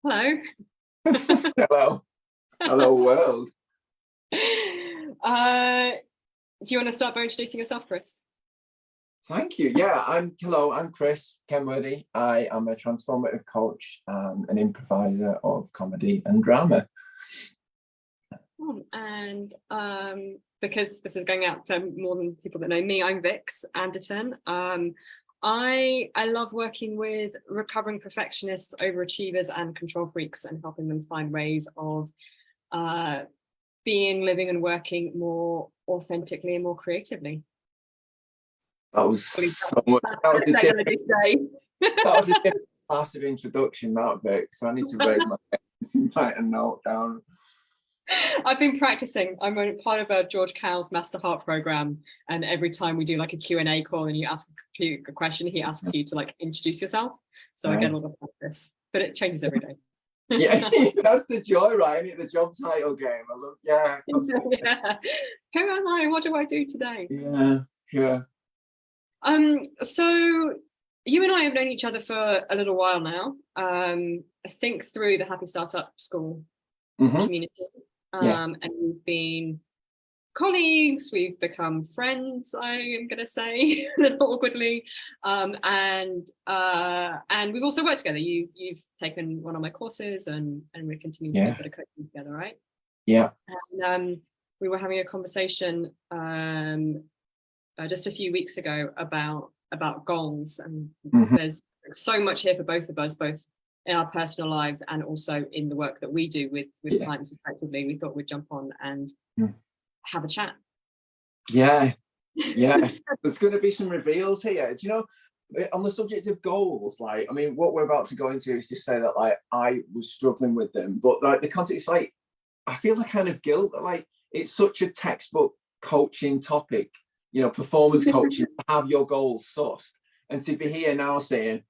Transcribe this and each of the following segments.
Hello. Hello. Hello, world. Do you want to start by introducing yourself, Chris? Thank you. Yeah, I'm Chris Kenworthy. I am a transformative coach, an improviser of comedy and drama. And because this is going out to more than people that know me, I'm Vix Anderton. I love working with recovering perfectionists, overachievers, and control freaks, and helping them find ways of being, living, and working more authentically and more creatively. That was so much. That was a different massive introduction, that Vic. So I need to raise my write a note down. I've been practicing. I'm a part of a George Cowell's Master Heart program, and every time we do like a Q&A call and you ask a question, he asks you to like introduce yourself. So nice. I get all the practice, but it changes every day. Yeah, that's the joy, right? The job title game. I love. Yeah. Yeah. Who am I? What do I do today? Yeah. So you and I have known each other for a little while now. I think through the Happy Startup School community. And we've been colleagues, we've become friends, I am going to say a little awkwardly, and we've also worked together. You've taken one of my courses, and we're continuing to do a bit of coaching together, right? Yeah. And we were having a conversation just a few weeks ago about goals, and there's so much here for both of us, both in our personal lives and also in the work that we do with clients respectively. We thought we'd jump on and have a chat. Yeah. There's going to be some reveals here. Do you know, on the subject of goals, what we're about to go into is just say that I was struggling with them, but the context, I feel a kind of guilt that it's such a textbook coaching topic, performance coaching, to have your goals sussed, and to be here now saying,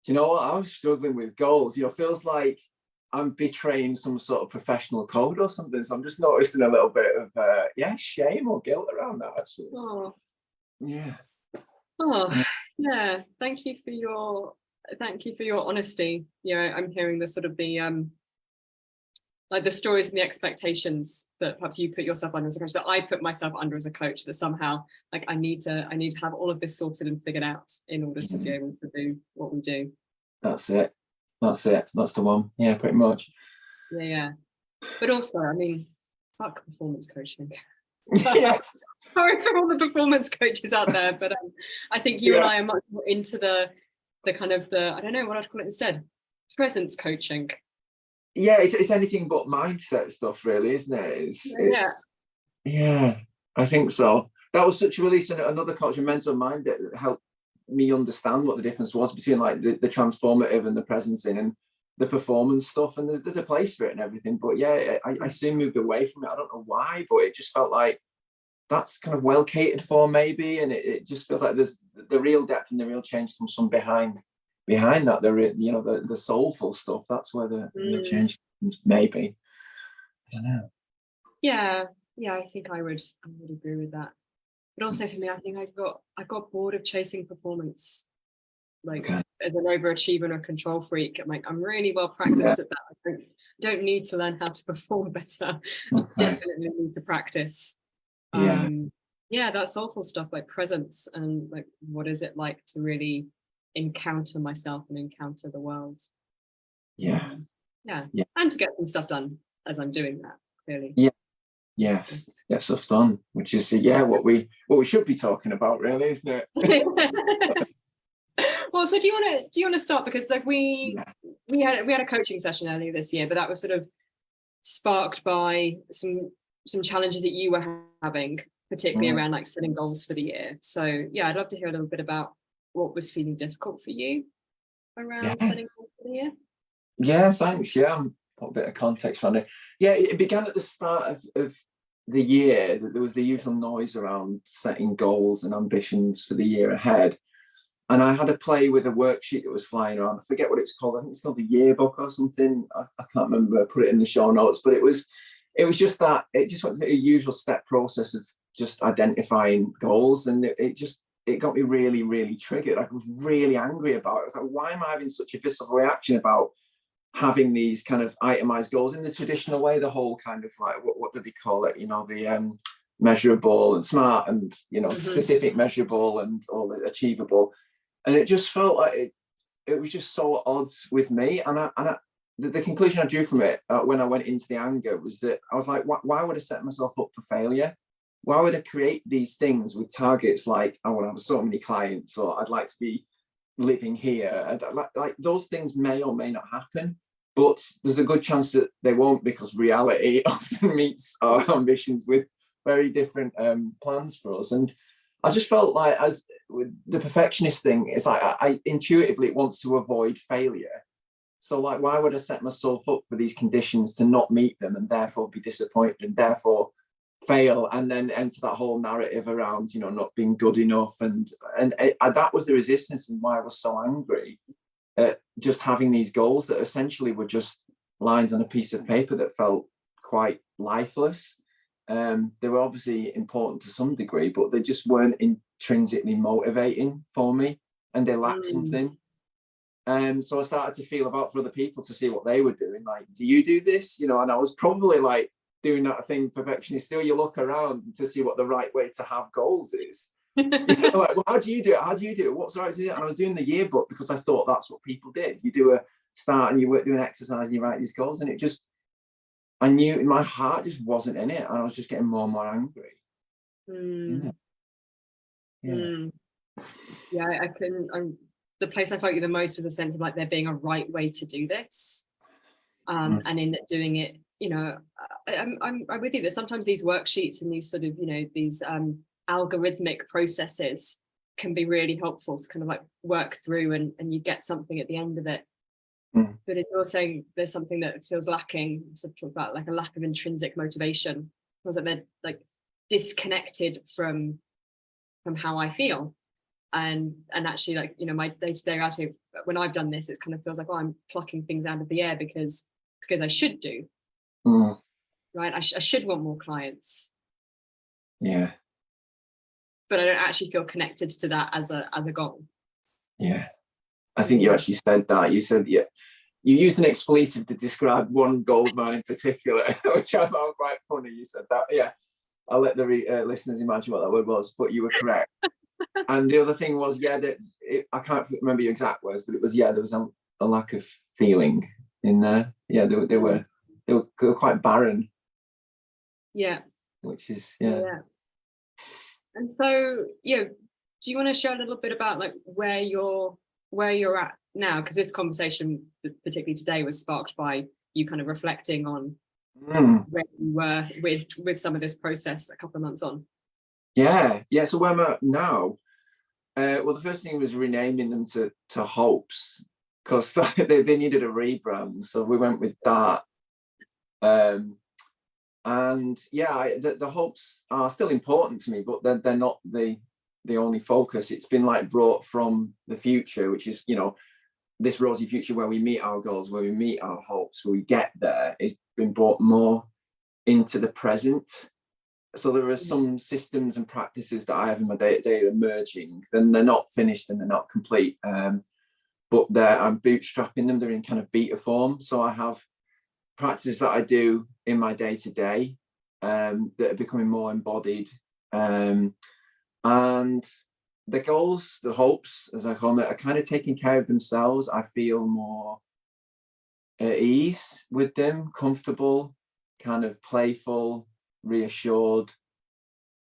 do you know what, I was struggling with goals, feels like I'm betraying some sort of professional code or something. So I'm just noticing a little bit of shame or guilt around that, actually. Yeah. Thank you for your honesty. I'm hearing the sort of the the stories and the expectations that perhaps you put yourself under as a coach, that I put myself under as a coach, that somehow I need to have all of this sorted and figured out in order to be able to do what we do. That's it. That's the one. Yeah, pretty much. Yeah. But also, fuck performance coaching. Yes. Sorry for all the performance coaches out there, but I think you and I are much more into the kind of I don't know what I'd call it instead, presence coaching. Yeah, it's anything but mindset stuff, really, isn't it? Yeah, I think so. That was such a release. Another coach, a mentor of mine, that helped me understand what the difference was between the transformative and the presencing and the performance stuff. And there's a place for it and everything. But yeah, I soon moved away from it. I don't know why, but it just felt like that's kind of well catered for, maybe. And it just feels like there's the real depth and the real change comes from behind that, the soulful stuff. That's where the real change comes, maybe. I don't know. Yeah, I think I would agree with that. But also for me, I think I got bored of chasing performance, as an overachiever and a control freak. I'm really well practiced at that. I don't need to learn how to perform better. I definitely need to practice. That soulful stuff, like presence, and what is it like to really encounter myself and encounter the world. And to get some stuff done as I'm doing that, clearly. Yes, get stuff done, which is what we should be talking about, really, isn't it? Well, so do you want to start, because we had a coaching session earlier this year, but that was sort of sparked by some challenges that you were having, particularly around setting goals for the year. So I'd love to hear a little bit about what was feeling difficult for you around setting goals for the year. Yeah, thanks. Put a bit of context on it. It began at the start of the year. There was the usual noise around setting goals and ambitions for the year ahead, and I had a play with a worksheet that was flying around. I forget what it's called. I think it's called the yearbook or something. I can't remember. I put it in the show notes, but it was just that it just went through a usual step process of just identifying goals, and it got me really, really triggered. I was really angry about it. I was like, why am I having such a visceral reaction about having these kind of itemized goals in the traditional way, the whole kind of like, what do they call it? You know, the measurable and smart and, you know, specific, measurable and all achievable. And it just felt like it was just so at odds with me. And the conclusion I drew from it when I went into the anger was that I was like, why would I set myself up for failure? Why would I create these things with targets like I want to have so many clients, or I'd like to be living here? And like those things may or may not happen, but there's a good chance that they won't, because reality often meets our ambitions with very different plans for us. And I just felt like, as with the perfectionist thing, it's like I intuitively wants to avoid failure. So like, why would I set myself up for these conditions to not meet them and therefore be disappointed and therefore fail, and then enter that whole narrative around, you know, not being good enough? And that was the resistance, and why I was so angry at just having these goals that essentially were just lines on a piece of paper that felt quite lifeless. They were obviously important to some degree, but they just weren't intrinsically motivating for me, and they lacked something. So I started to feel about for other people to see what they were doing. Like, do you do this? You know, and I was probably like doing that thing perfectionist still. You look around to see what the right way to have goals is. You know, like, well, how do you do it? How do you do it? What's the right to do it? And I was doing the yearbook because I thought that's what people did. You do a start and you do an exercise and you write these goals, and it just, I knew in my heart just wasn't in it, and I was just getting more and more angry. Yeah, I can. The place I felt you the most was a sense of like there being a right way to do this, and in doing it, you know, I'm with you. There's sometimes these worksheets and these sort of, you know, these algorithmic processes can be really helpful to kind of like work through, and you get something at the end of it. But if you're saying there's something that feels lacking, sort of talk about like a lack of intrinsic motivation, was that they're like disconnected from how I feel. And actually, like, you know, my day-to-day attitude when I've done this, it kind of feels like, oh, I'm plucking things out of the air because I should do, right? I should want more clients, Yeah. but I don't actually feel connected to that as a goal. Yeah, I think you actually said that. You said, yeah, you used an expletive to describe one gold mine in particular, which I found quite funny. You said that. Yeah, I'll let the listeners imagine what that word was, but you were correct. And the other thing was, yeah, that I can't remember your exact words, but it was, yeah, there was a lack of feeling in there. Yeah, they were quite barren. Yeah. Which is, yeah. And so, yeah, do you want to share a little bit about like where you're at now? Because this conversation, particularly today, was sparked by you kind of reflecting on where you were with some of this process a couple of months on. Yeah. So where I'm at now, well, the first thing was renaming them to Hopes, because they needed a rebrand, so we went with that. And yeah, the hopes are still important to me, but they're not the only focus. It's been like brought from the future, which is, you know, this rosy future where we meet our goals, where we meet our hopes, where we get there. It's been brought more into the present. So there are some systems and practices that I have in my day-to-day emerging. Then they're not finished and they're not complete, but I'm bootstrapping them. They're in kind of beta form. So I have practices that I do in my day-to-day that are becoming more embodied, and the goals, the hopes, as I call them, are kind of taking care of themselves. I feel more at ease with them, comfortable, kind of playful, reassured.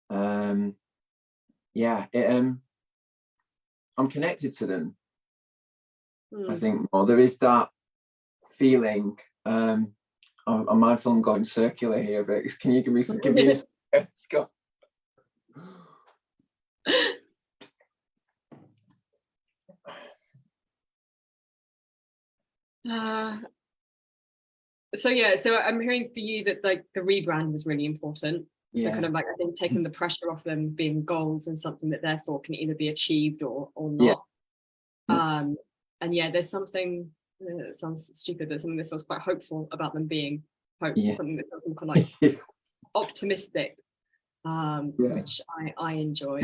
I'm connected to them. I think more. There is that feeling. I'm mindful I'm going circular here, but can you give me a Scott? So I'm hearing for you that like the rebrand was really important. So kind of like, I think taking the pressure off them being goals and something that therefore can either be achieved or not. And yeah, there's something that sounds stupid, but something that feels quite hopeful about them being hopes, or something that feels kind of like optimistic, which I enjoy.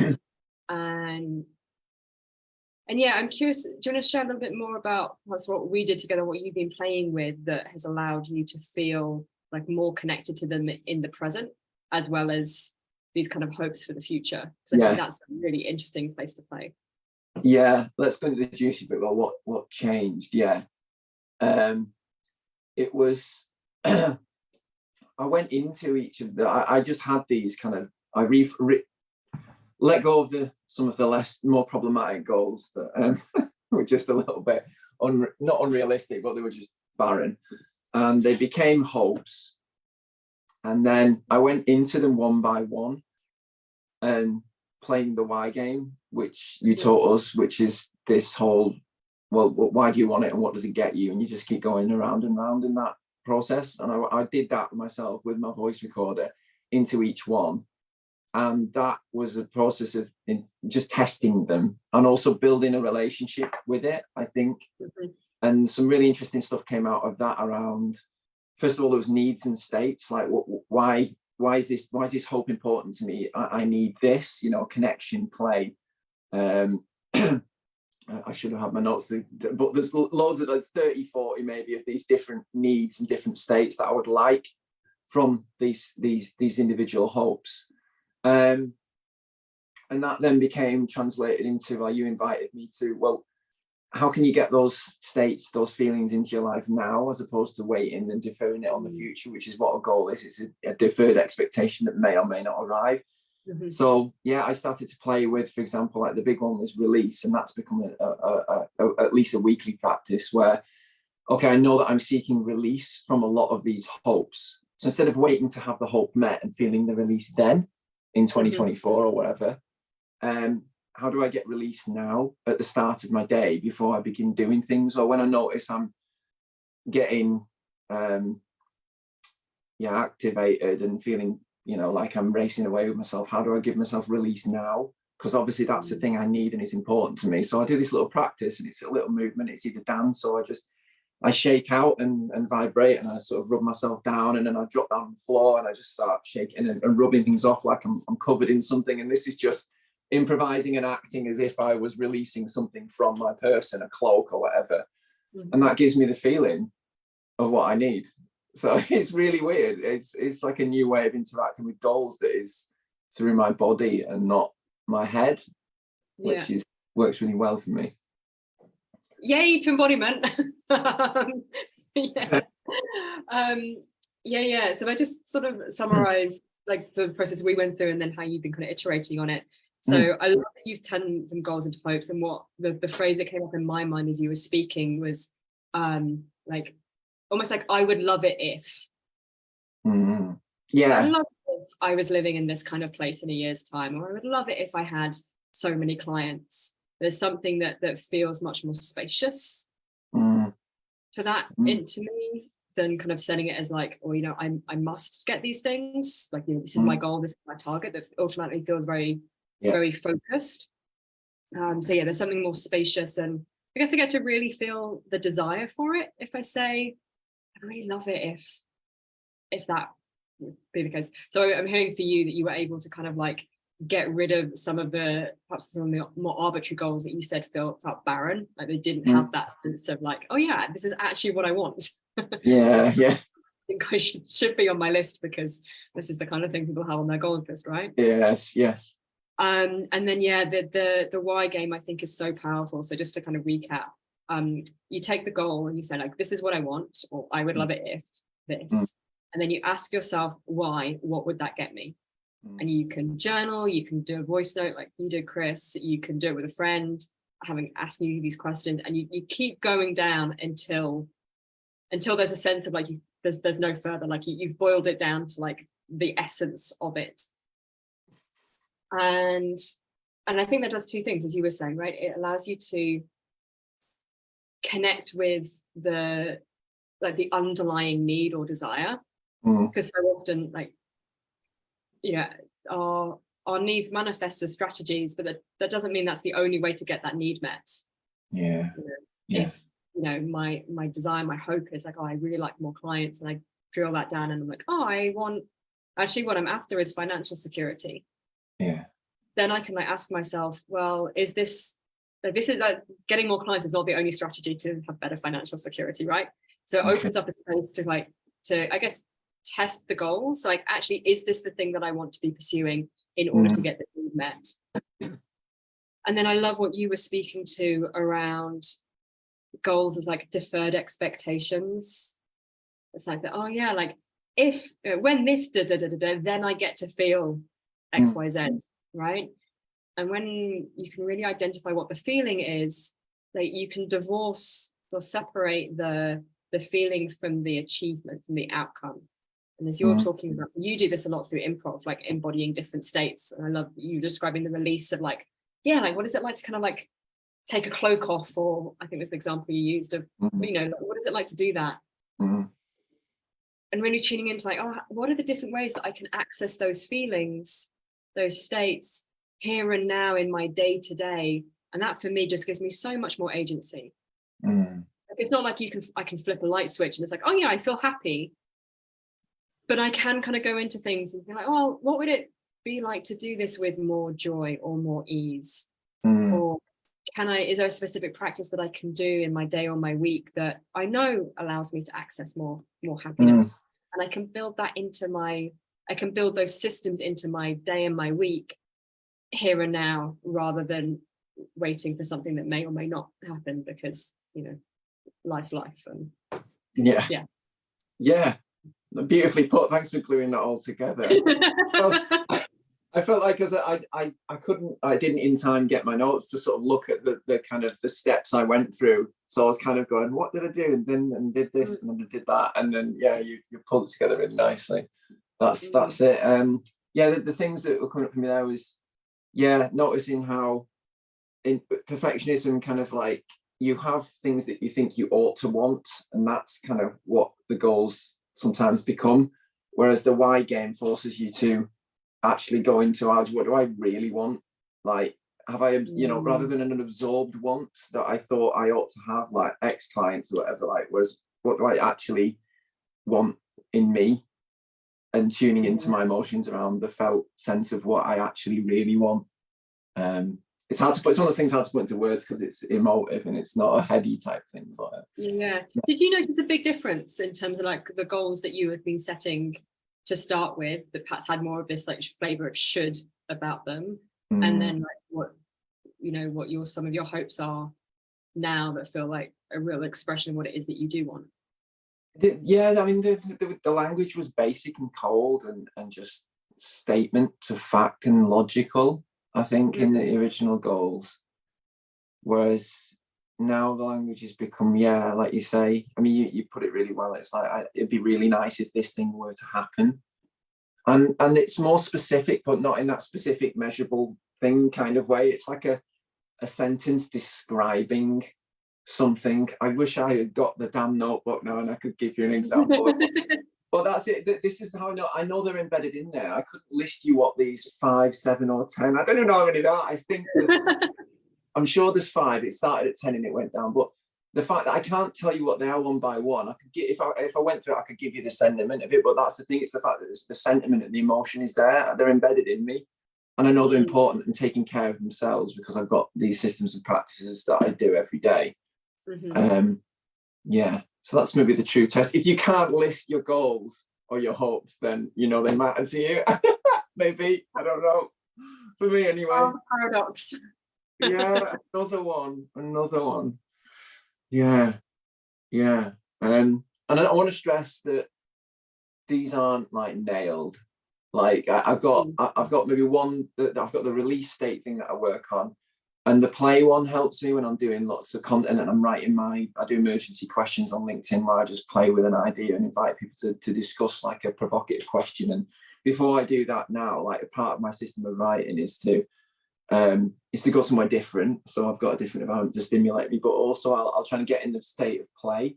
And And yeah, I'm curious, do you want to share a little bit more about what we did together, what you've been playing with that has allowed you to feel like more connected to them in the present, as well as these kind of hopes for the future? Because I think that's a really interesting place to play. Yeah, let's go into the juicy bit about what changed. Yeah. It was, I went into each of the, I just had these kind of, I let go of some of the more problematic goals that were just a little bit not unrealistic, but they were just barren, and they became hopes. And then I went into them one by one and playing the why game, which you taught us, which is this whole, well, why do you want it and what does it get you? And you just keep going around and round in that process. And I did that myself with my voice recorder into each one. And that was a process of just testing them and also building a relationship with it, I think. And some really interesting stuff came out of that around, first of all, there was needs and states, like why is this hope important to me? I need this, connection, play. I should have had my notes, but there's loads of 30, 40 maybe of these different needs and different states that I would like from these individual hopes. And that then became translated into, you invited me to, well, how can you get those states, those feelings into your life now, as opposed to waiting and deferring it on the future, which is what a goal is. It's a deferred expectation that may or may not arrive. So yeah, I started to play with, for example, like the big one was release, and that's become at least a weekly practice where, okay, I know that I'm seeking release from a lot of these hopes. So instead of waiting to have the hope met and feeling the release then in 2024 or whatever, how do I get release now at the start of my day before I begin doing things, or when I notice I'm getting activated and feeling like I'm racing away with myself, how do I give myself release now? Because obviously that's the thing I need and it's important to me. So I do this little practice, and it's a little movement. It's either dance or I shake out and vibrate, and I sort of rub myself down, and then I drop down on the floor and I just start shaking and rubbing things off like I'm covered in something. And this is just improvising and acting as if I was releasing something from my person, a cloak or whatever. And that gives me the feeling of what I need. So it's really weird. It's like a new way of interacting with goals that is through my body and not my head, which works really well for me. Yay to embodiment. So I just sort of summarize like the process we went through and then how you've been kind of iterating on it. So I love that you've turned them goals into hopes, and what the phrase that came up in my mind as you were speaking was like almost like, I would love it if. Yeah. I love it if I was living in this kind of place in a year's time, or I would love it if I had so many clients. There's something that feels much more spacious for that into me than kind of setting it as like, or I must get these things. Like, this is my goal, this is my target. That automatically feels very, very focused. So yeah, there's something more spacious, and I guess I get to really feel the desire for it. If I say, I really love it if that would be the case. So I'm hearing for you that you were able to kind of like get rid of some of the more arbitrary goals that you said felt barren, like they didn't have that sense of like, oh yeah, this is actually what I want. Yeah. I think I should be on my list, because this is the kind of thing people have on their goals list, right? Yes. And then the why game I think is so powerful. So just to kind of recap, you take the goal and you say like, this is what I want, or I would love it if this, and then you ask yourself why. What would that get me? And you can journal, you can do a voice note like you did, Chris, you can do it with a friend, asking you these questions, and you keep going down until there's a sense of like there's no further, like you've boiled it down to like the essence of it. And I think that does two things, as you were saying, right? It allows you to connect with the underlying need or desire, because so often our needs manifest as strategies, but that doesn't mean that's the only way to get that need met. If my desire, my hope is like, oh, I really like more clients, and I drill that down and I'm like, oh, what I'm after is financial security. Then I can ask myself, well, is this this is like getting more clients is not the only strategy to have better financial security, right? So it opens up a space to I guess test the goals. Like, actually, is this the thing that I want to be pursuing in order to get this need met? And then I love what you were speaking to around goals as like deferred expectations. It's like that, oh yeah, like if when this then I get to feel XYZ, right? And when you can really identify what the feeling is, like you can divorce or separate the feeling from the achievement, from the outcome. And as you're talking about, you do this a lot through improv, like embodying different states. And I love you describing the release of like, yeah, like what is it like to kind of like take a cloak off, or I think was the example you used of, you know, like, what is it like to do that? And really tuning into like, oh, what are the different ways that I can access those feelings, those states here and now in my day to day? And that for me just gives me so much more agency. It's not like I can flip a light switch and it's like, oh yeah, I feel happy. But I can kind of go into things and be like, oh, what would it be like to do this with more joy or more ease? Or is there a specific practice that I can do in my day or my week that I know allows me to access more happiness? And I can build that into I can build those systems into my day and my week here and now, rather than waiting for something that may or may not happen, because, you know, life's life. And yeah, beautifully put. Thanks for gluing that all together. Well, I felt like as I didn't in time get my notes to sort of look at the kind of the steps I went through. So I was kind of going, what did I do? And then did this and then I did that. And then, yeah, you pulled it together really nicely. That's it. The things that were coming up for me there was, noticing how in perfectionism kind of like, you have things that you think you ought to want, and that's kind of what the goals sometimes become. Whereas the why game forces you to actually go into, what do I really want? Like, have I, rather than an absorbed want that I thought I ought to have, like X clients or whatever, like, was what do I actually want in me? And tuning into my emotions around the felt sense of what I actually really want. It's hard to put, it's one of those things hard to put into words because it's emotive and it's not a heady type thing. But did you notice a big difference in terms of like the goals that you had been setting to start with, that perhaps had more of this like flavor of should about them, and then like what some of your hopes are now that feel like a real expression of what it is that you do want? I mean, the language was basic and cold and just statement to fact and logical, I think, in the original goals. Whereas now the language has become, like you say, I mean, you put it really well. It's like, it'd be really nice if this thing were to happen. And it's more specific, but not in that specific measurable thing kind of way. It's like a sentence describing something. I wish I had got the damn notebook now and I could give you an example. But that's it. This is how I know they're embedded in there. I couldn't list you what these 5, 7 or 10. I don't even know how many there are. I think I'm sure there's 5. It started at 10 and it went down. But the fact that I can't tell you what they are one by one, I could get, if I went through it, I could give you the sentiment of it. But that's the thing. It's the fact that the sentiment and the emotion is there. They're embedded in me. And I know they're important and taking care of themselves because I've got these systems and practices that I do every day. So that's maybe the true test. If you can't list your goals or your hopes, then they matter to you. Maybe, I don't know. For me anyway. Paradox. Another one. And I want to stress that these aren't like nailed. Like I've got maybe one that I've got the release state thing that I work on. And the play one helps me when I'm doing lots of content and I'm writing I do emergency questions on LinkedIn where I just play with an idea and invite people to discuss like a provocative question. And before I do that now, like a part of my system of writing is to go somewhere different. So I've got a different environment to stimulate me, but also I'll try and get in the state of play,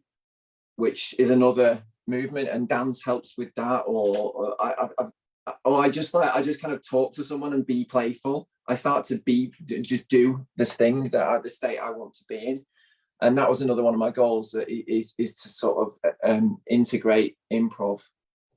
which is another movement, and dance helps with that. Or I just kind of talk to someone and be playful. I start to just do this thing the state I want to be in. And that was another one of my goals, is to sort of integrate improv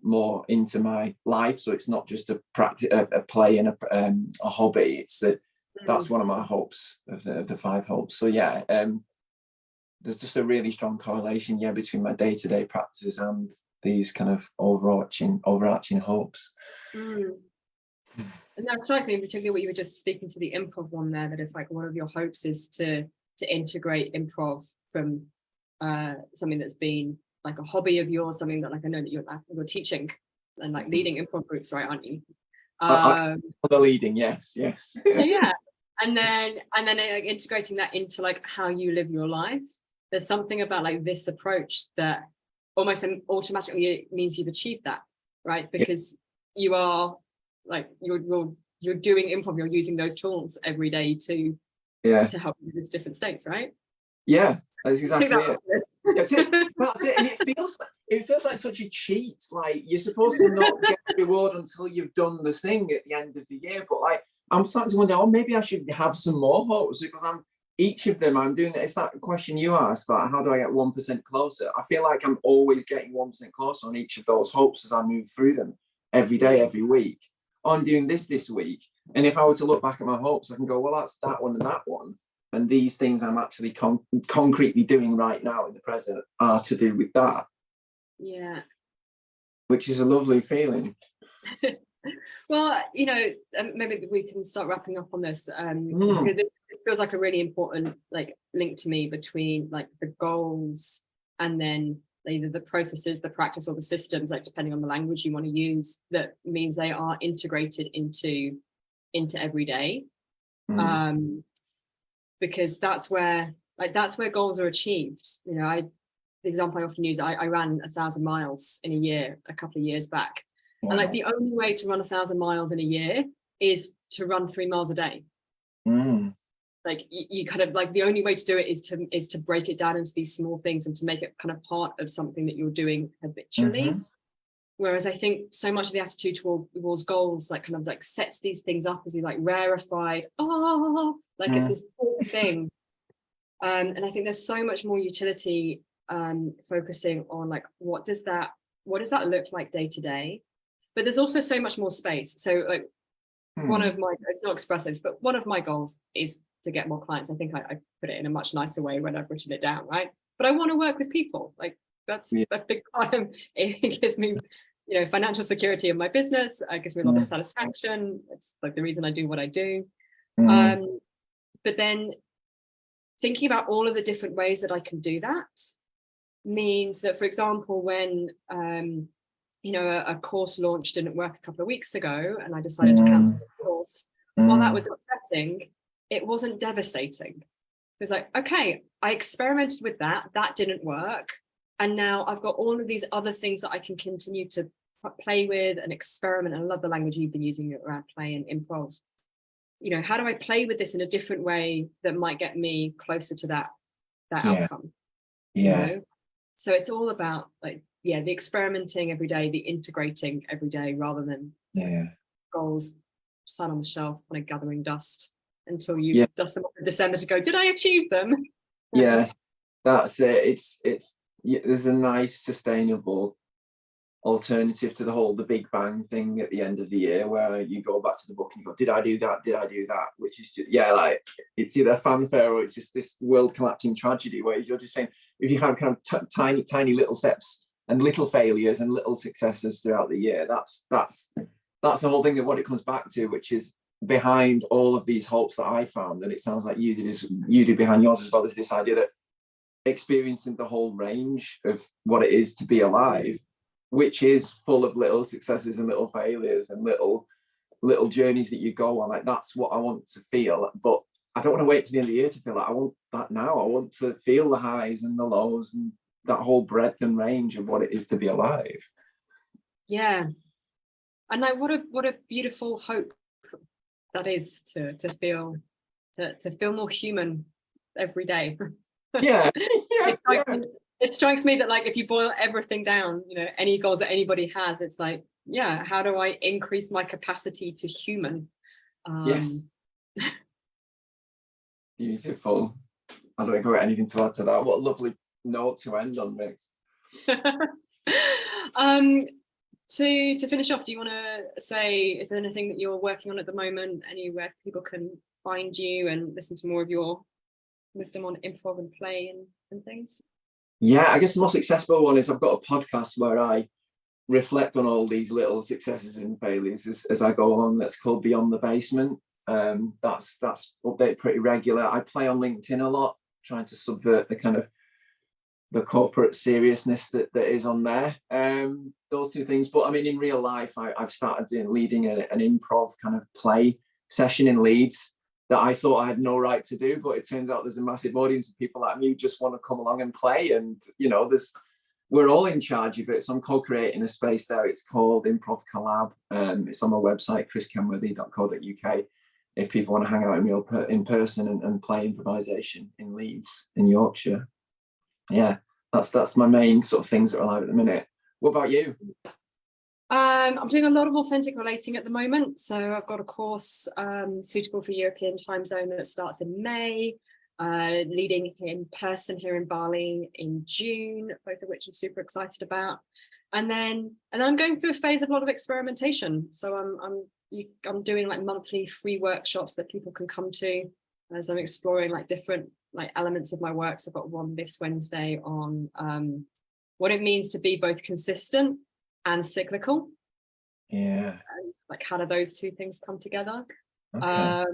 more into my life. So it's not just a practice, a play and a hobby. It's that That's one of my hopes of the 5 hopes. So yeah, there's just a really strong correlation, between my day-to-day practices and these kind of overarching hopes. And that strikes me, particularly what you were just speaking to the improv one there, that if like one of your hopes is to integrate improv from something that's been like a hobby of yours, something that like I know that you're teaching and like leading improv groups, right, aren't you? The leading, yes. Yeah, and then like integrating that into like how you live your life. There's something about like this approach that almost automatically means you've achieved that, right? Because you are like you're doing improv, you're using those tools every day to help you with different states, right? Yeah, that's exactly it. That's it. And it feels like such a cheat. Like you're supposed to not get the reward until you've done this thing at the end of the year. But like I'm starting to wonder, maybe I should have some more hopes, because each of them I'm doing. It's that question you asked, like how do I get 1% closer? I feel like I'm always getting 1% closer on each of those hopes as I move through them every day, every week. I'm doing this week, and if I were to look back at my hopes, I can go, well, that's that one and that one. And these things I'm actually concretely doing right now in the present are to do with that. Yeah. Which is a lovely feeling. Well, maybe we can start wrapping up on this, because this feels like a really important like link to me between like the goals and then either the processes, the practice, or the systems, like depending on the language you want to use, that means they are integrated into every day. Because that's where goals are achieved. The example I often use, I ran 1,000 miles in a year a couple of years back. Wow. And like the only way to run 1,000 miles in a year is to run 3 miles a day. Like you kind of like the only way to do it is to break it down into these small things and to make it kind of part of something that you're doing habitually. Whereas I think so much of the attitude towards goals like kind of like sets these things up as you like rarefied, like it's this big thing. And I think there's so much more utility focusing on like what does that look like day to day? But there's also so much more space. So like one of my, it's not expressive, but one of my goals is to get more clients. I think I put it in a much nicer way when I've written it down, right? But I want to work with people. Like that's a big part of it. Gives me financial security in my business. It gives me a lot of satisfaction. It's like the reason I do what I do. But then thinking about all of the different ways that I can do that means that, for example, when a course launch didn't work a couple of weeks ago and I decided to cancel the course, while that was upsetting, it wasn't devastating. It was like, okay, I experimented with that didn't work, and now I've got all of these other things that I can continue to play with and experiment. And I love the language you've been using around play and improv. How do I play with this in a different way that might get me closer to that outcome? So it's all about like the experimenting every day, the integrating every day, rather than goals sat on the shelf kind of gathering dust until you dust them up in December to go, did I achieve them? Yes, that's it. It's there's a nice sustainable alternative to the Big Bang thing at the end of the year, where you go back to the book and you go, did I do that? Which is just like it's either fanfare or it's just this world collapsing tragedy, where you're just saying, if you have kind of tiny little steps and little failures and little successes throughout the year, that's the whole thing of what it comes back to, which is behind all of these hopes that I found, and it sounds like you do behind yours as well, is this idea that experiencing the whole range of what it is to be alive, which is full of little successes and little failures and little journeys that you go on. Like that's what I want to feel, but I don't want to wait to the end of the year to feel that. I want that now. I want to feel the highs and the lows and that whole breadth and range of what it is to be alive. Yeah. And like what a beautiful hope that is to feel more human every day. It strikes me that like if you boil everything down, any goals that anybody has, it's like, how do I increase my capacity to human? Yes. Beautiful. I don't think I've got anything to add to that. What a lovely note to end on, Mix. To finish off, do you want to say, is there anything that you're working on at the moment, anywhere people can find you and listen to more of your wisdom on improv and play and things? Yeah, I guess the most accessible one is I've got a podcast where I reflect on all these little successes and failures as I go along. That's called Beyond the Basement. That's updated pretty regular. I play on LinkedIn a lot, trying to subvert the kind of the corporate seriousness that is on there. Those two things. But I mean, in real life, I've started leading an improv kind of play session in Leeds that I thought I had no right to do, but it turns out there's a massive audience of people like me who just want to come along and play. And we're all in charge of it. So I'm co-creating a space there. It's called Improv Collab. It's on my website, chriskenworthy.co.uk. If people want to hang out with me in person and play improvisation in Leeds, in Yorkshire. Yeah, that's my main sort of things that are alive at the minute. What about you? I'm doing a lot of authentic relating at the moment. So I've got a course suitable for European time zone that starts in May, leading in person here in Bali in June, both of which I'm super excited about. And then I'm going through a phase of a lot of experimentation. So I'm doing like monthly free workshops that people can come to as I'm exploring like different like elements of my work. So I've got one this Wednesday on what it means to be both consistent and cyclical. Yeah. Like how do those two things come together? Okay.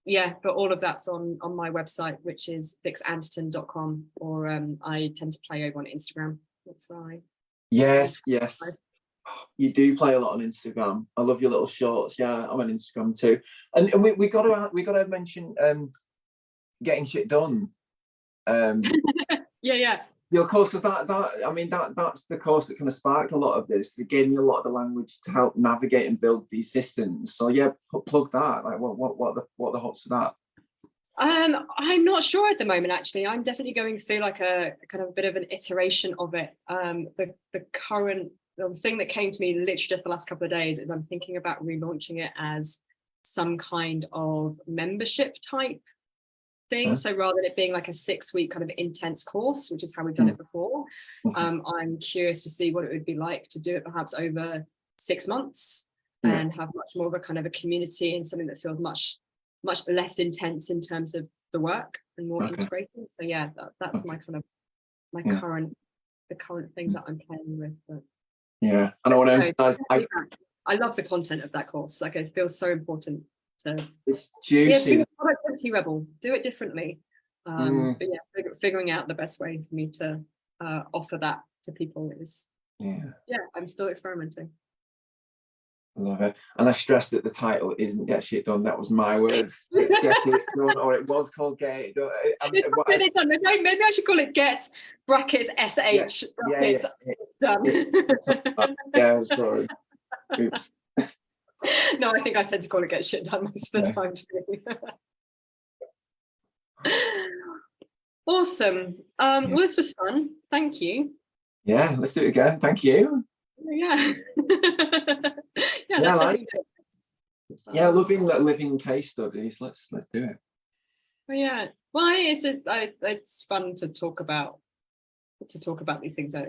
Yeah, but all of that's on my website, which is vixanderton.com, or I tend to play over on Instagram. That's where I yes you do play a lot on Instagram. I love your little shorts. Yeah, I'm on Instagram too. And we got to mention getting shit done. yeah Your course, because that's the course that kind of sparked a lot of this. It gave me a lot of the language to help navigate and build these systems. So yeah, plug that. Like what the hopes of that? I'm not sure at the moment, actually. I'm definitely going through like a kind of a bit of an iteration of it. The thing that came to me literally just the last couple of days is I'm thinking about relaunching it as some kind of membership type thing. So rather than it being like a 6-week kind of intense course, which is how we've done it before, I'm curious to see what it would be like to do it perhaps over 6 months and have much more of a kind of a community and something that feels much less intense in terms of the work and more integrated. So yeah, that's my kind of the current thing that I'm playing with. But yeah, and I want to emphasize I love the content of that course. Like it feels so important to it's juicy. Yeah, productivity rebel, do it differently. But yeah, figuring out the best way for me to offer that to people is I'm still experimenting. I love it. And I stress that the title isn't Get Shit Done. That was my words. It's Get It Done, or it was called Get It Done. Get It Done. Maybe I should call it Get brackets SH brackets Done. Yeah, sorry. Oops. No, I think I tend to call it Get Shit Done most of the time too. Awesome. Well, this was fun. Thank you. Yeah, let's do it again. Thank you. Yeah. Loving living case studies. Let's do it. Well, it's fun to talk about these things. I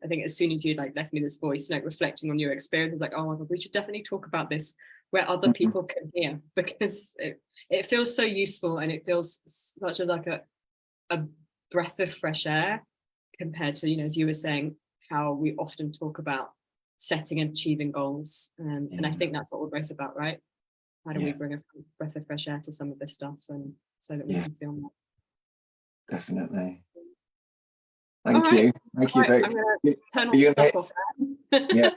think as soon as you like left me this voice note reflecting on your experience, it's like, oh my God, we should definitely talk about this where other people can hear, because it feels so useful and it feels such a breath of fresh air compared to, as you were saying, how we often talk about setting and achieving goals. And I think that's what we're both about, right? How do we bring a breath of fresh air to some of this stuff, and so that we can feel more? Definitely. Thank you. Thank you, Vic. I'm going to turn all the stuff off. Yeah.